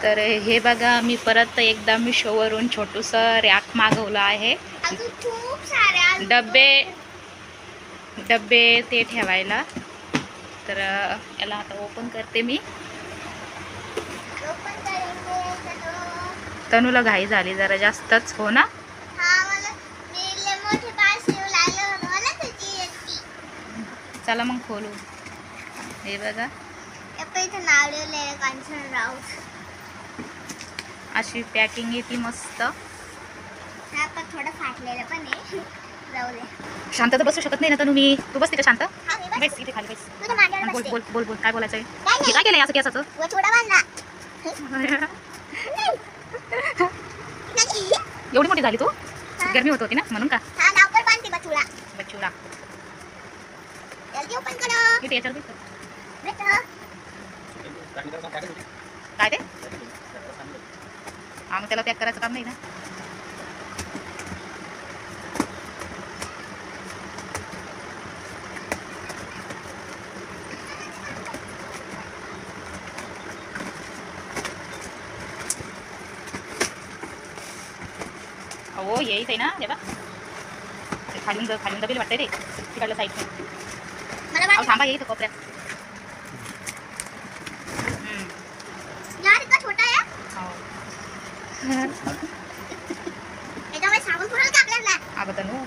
तर हे बघा, मी परत एकदा मिशोवरून छोटूसं रॅक मागवलं आहे. डब्बे ते ठेवायला. तर याला आता ओपन करते मी. तनूला घाई झाली जरा जास्तच, हो ना. चला मग खोलू. हे बघा, अशी पॅकिंग येते मस्त. थोडं फाटलेलं पण आहे. जाऊ दे. शांत तर बसू शकत नाही ना तनू मी. तू बस तिथे शांत. बस इथे खाली बस. बोल बोल बोल बोल, काय बोलायचंय? हे काय केलंय असं केसाचं? एवढी मोठी झाली तू? गरमी होत होती ना म्हणून का? बचुला. इथे याच्यावर काय ते? मग त्याला पॅक करायचं काम नाही ना. हो येईच आहे ना. हे बघ, खालून दबेल वाटतंय रे तिकडलं साईड. थांबा, येईल कोपऱ्यात. अगं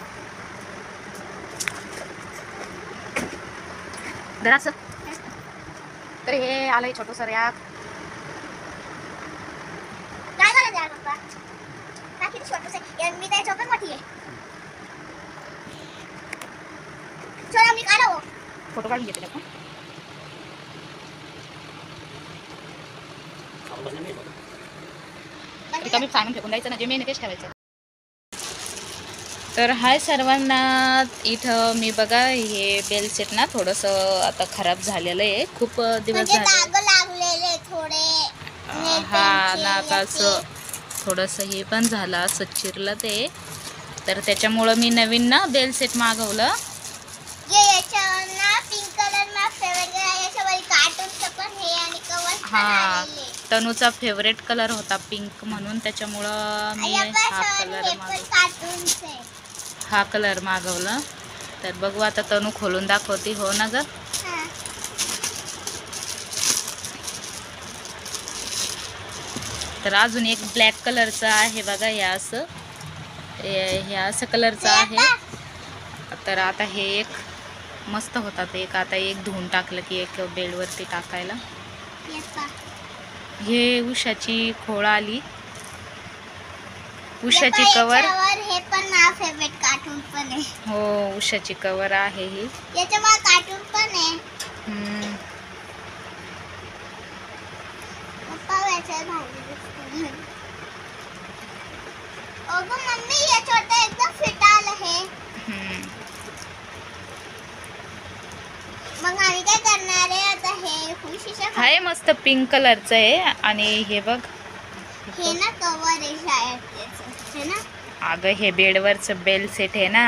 जरासं. तर हे आलंय छोटंसं रॅक. फोटो काढून घेते आपण. कमी सामान फेकून द्यायचं ना, जे मेन तेच ठेवायचं. तर हाय सर्वांना. इथं मी बघा, हे बेल सेट ना थोडंसं आता खराब झालेलं आहे. खूप दिवस झाले. हा नाकाचं थोडंसं हे पण झालं, असं चिरलं ते. तर त्याच्यामुळं मी नवीन ना बेल सेट मागवलं. हा, तनूचा फेवरेट कलर होता पिंक, म्हणून त्याच्यामुळं मी हा कलर मागवला. तर बघू आता, तनू खोलून दाखवती. हो ना ग. तर अजून एक ब्लॅक कलरचं आहे बघा, हे असं कलरचं आहे. तर आता हे एक मस्त होतात. एक आता एक धुवून टाकलं की एक बेडवरती टाकायला. हे उषाची खोळ आली, उषाची कवर. हे पण ना फेवरेट कार्टून पण आहे. हो, उषाची कवर आहे ही. याच्यामध्ये कार्टून पण आहे. मम्मी ये छोटा एकदम फिट आलं है. मग आम्ही काय करणार आहे आता? हे हाय मस्त पिंक कलरचं आहे. आणि हे बघ, हे ना कवर आहे शायद त्याचं, है ना. अगं हे बेडवरचं बेल सेट आहे ना.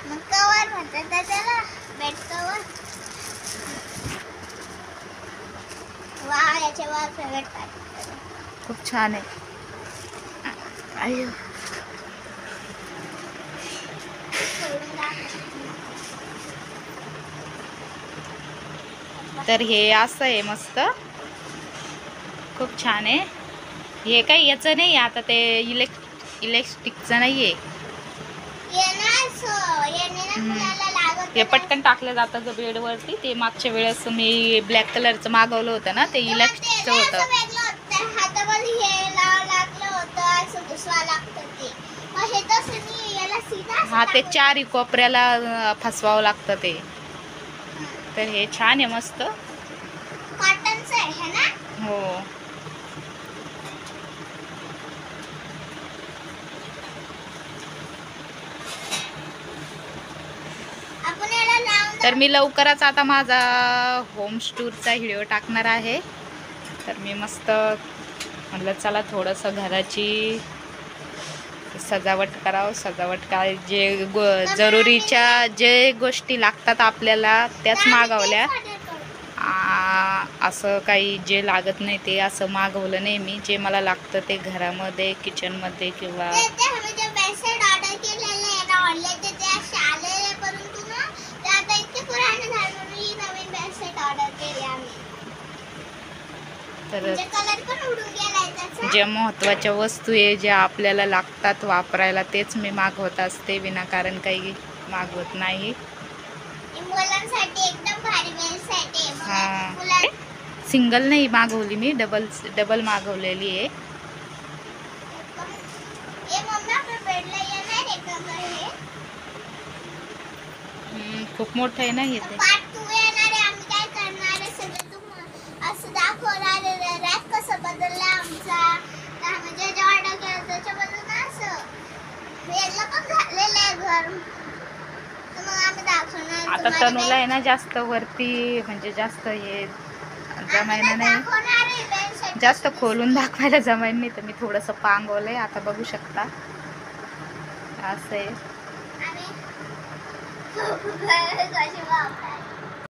मग कवर म्हणतात त्याला, बेड कवर. वाह, याच्यावर फेवरेट कार्टून खूप छान आहे. आयो, तर हे असं आहे मस्त, खूप छान आहे. हे काही याचं नाही आता, ते इलेक्ट्रिकचं नाही आहे. हे पटकन टाकलं जातं ग बेडवरती. ते मागच्या वेळेस मी ब्लॅक कलरचं मागवलं होतं ना, ते इलेक्ट्रिकचं होतं. हा, ते चारी कोपऱ्याला फसवावं लागतं ते. तर हे छान आहे मस्त. कॉटनचं आहे ना. हो. तर मी लवकरच आता माझा होम टूरचा व्हिडिओ टाकणार आहे. तर मी मस्त म्हटलं चला थोडंसं घराची सजावट करावं. सजावट काय, जे जरुरीच्या जे गोष्टी लागतात आपल्याला त्याच मागवल्या. असं काही जे लागत नाही ते असं मागवलं नाही मी. जे मला लागतं ते घरामध्ये किचनमध्ये किंवा ते आम्ही जे बेडशीट ऑर्डर केलेले आहे ना ऑनलाईन ते असे आलेले, परंतु ना ते आता इतके पुराणे झाले म्हणून ही नवीन बेडशीट ऑर्डर केली आम्ही. तर म्हणजे कलर पण उडून गेलाय त्याचा. ज्या महत्त्वाच्या वस्तू आहे ज्या आपल्याला लागतात वापरायला तेच मी मागवत असते, विनाकारण काही मागवत नाही. मुलांसाठी एकदम भारी बेडशीट आहे. हा. मुला सिंगल नाही मागवली मी, डबल मागवलेली आहे. ए मम्मी आपण बेडला येणार आहे का गं हे? खूप मोठं आहे ना हे ते. पार्ट 2 येणार आहे. आम्ही काय करणार आहे सगळं असं दाखवणार आहे. रॅक कसं बदलला आमचा, म्हणजे जे ऑर्डर केलं त्याच्याबद्दल ना असं वेगळं पण झालेलं आहे घर. तर मग आम्ही दाखवणार आता तनूला आहे ना जास्त वरती म्हणजे जास्त हे जमायला नाही, जास्त खोलून दाखवायला जमायला नाही, तर मी थोडंसं पांगवलंय. आता बघू शकता असं आहे. कशी वापरायची